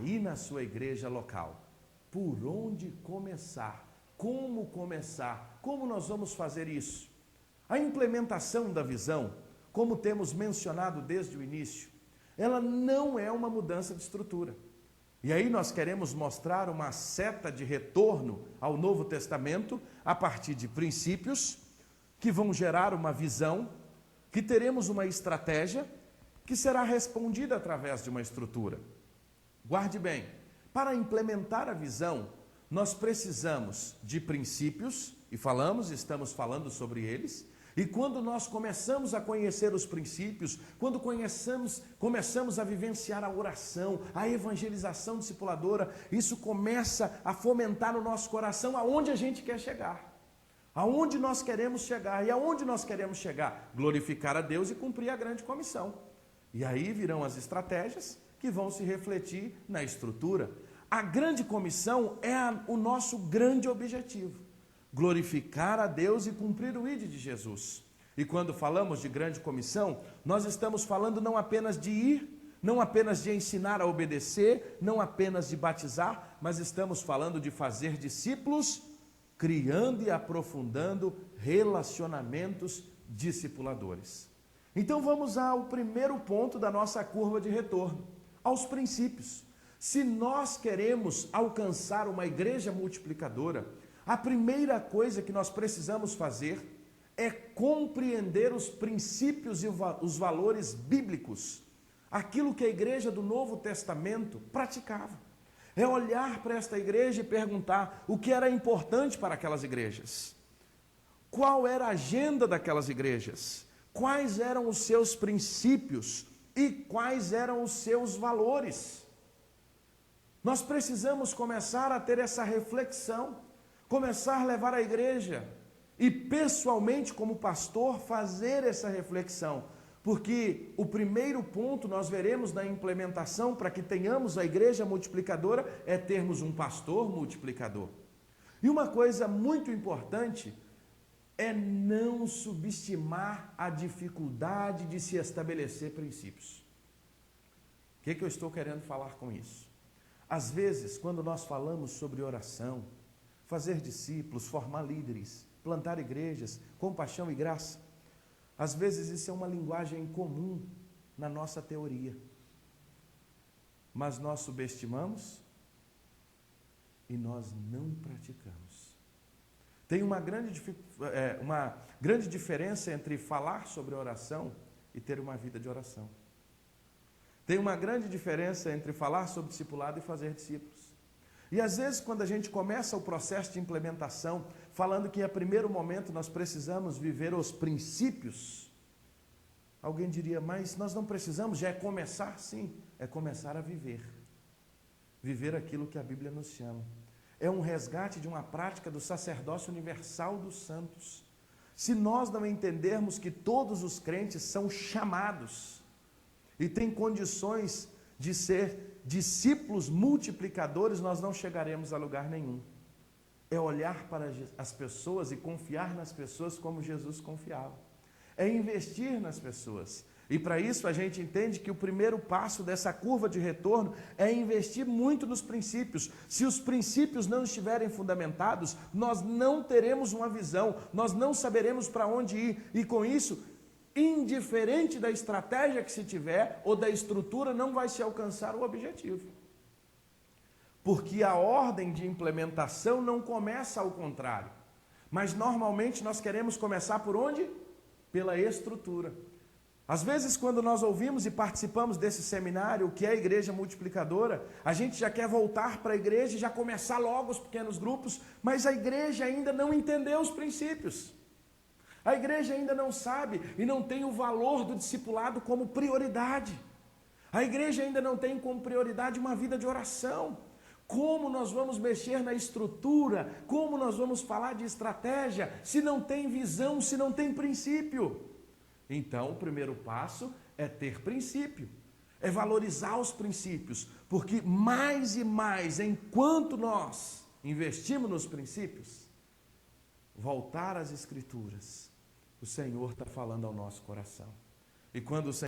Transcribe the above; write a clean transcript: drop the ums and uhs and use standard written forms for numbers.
e na sua igreja local. Por onde começar? Como nós vamos fazer isso? A implementação da visão, como temos mencionado desde o início, ela não é uma mudança de estrutura. E aí nós queremos mostrar uma seta de retorno ao Novo Testamento a partir de princípios que vão gerar uma visão, que teremos uma estratégia que será respondida através de uma estrutura. Guarde bem, para implementar a visão, nós precisamos de princípios, e estamos falando sobre eles, e quando nós começamos a conhecer os princípios, quando começamos a vivenciar a oração, a evangelização discipuladora, isso começa a fomentar no nosso coração aonde a gente quer chegar, aonde nós queremos chegar. E aonde nós queremos chegar? Glorificar a Deus e cumprir a grande comissão. E aí virão as estratégias que vão se refletir na estrutura. A grande comissão é o nosso grande objetivo. Glorificar a Deus e cumprir o ID de Jesus. E quando falamos de grande comissão, nós estamos falando não apenas de ir, não apenas de ensinar a obedecer, não apenas de batizar, mas estamos falando de fazer discípulos, criando e aprofundando relacionamentos discipuladores. Então vamos ao primeiro ponto da nossa curva de retorno, aos princípios. Se nós queremos alcançar uma igreja multiplicadora, a primeira coisa que nós precisamos fazer é compreender os princípios e os valores bíblicos, aquilo que a igreja do Novo Testamento praticava. É olhar para esta igreja e perguntar o que era importante para aquelas igrejas, qual era a agenda daquelas igrejas, quais eram os seus princípios e quais eram os seus valores. Nós precisamos começar a ter essa reflexão, começar a levar a igreja e pessoalmente como pastor fazer essa reflexão, porque o primeiro ponto nós veremos na implementação para que tenhamos a igreja multiplicadora é termos um pastor multiplicador. E uma coisa muito importante é não subestimar a dificuldade de se estabelecer princípios. O que eu estou querendo falar com isso? Às vezes, quando nós falamos sobre oração, fazer discípulos, formar líderes, plantar igrejas, compaixão e graça, às vezes isso é uma linguagem comum na nossa teoria, mas nós subestimamos e nós não praticamos. Tem uma grande diferença entre falar sobre oração e ter uma vida de oração. Tem uma grande diferença entre falar sobre discipulado e fazer discípulos. E às vezes quando a gente começa o processo de implementação, falando que a primeiro momento nós precisamos viver os princípios, alguém diria, mas nós não precisamos, já é começar? Sim, é começar a viver. Viver aquilo que a Bíblia nos chama. É um resgate de uma prática do sacerdócio universal dos santos. Se nós não entendermos que todos os crentes são chamados e têm condições de ser discípulos multiplicadores, nós não chegaremos a lugar nenhum. É olhar para as pessoas e confiar nas pessoas como Jesus confiava. É investir nas pessoas. E para isso a gente entende que o primeiro passo dessa curva de retorno é investir muito nos princípios. Se os princípios não estiverem fundamentados, nós não teremos uma visão, nós não saberemos para onde ir. E com isso, indiferente da estratégia que se tiver ou da estrutura, não vai se alcançar o objetivo. Porque a ordem de implementação não começa ao contrário. Mas normalmente nós queremos começar por onde? Pela estrutura. Às vezes, quando nós ouvimos e participamos desse seminário, o que é a igreja multiplicadora, a gente já quer voltar para a igreja e já começar logo os pequenos grupos, mas a igreja ainda não entendeu os princípios. A igreja ainda não sabe e não tem o valor do discipulado como prioridade. A igreja ainda não tem como prioridade uma vida de oração. Como nós vamos mexer na estrutura? Como nós vamos falar de estratégia se não tem visão, se não tem princípio? Então, o primeiro passo é ter princípio, é valorizar os princípios, porque mais e mais, enquanto nós investimos nos princípios, voltar às Escrituras, o Senhor está falando ao nosso coração. E quando o Senhor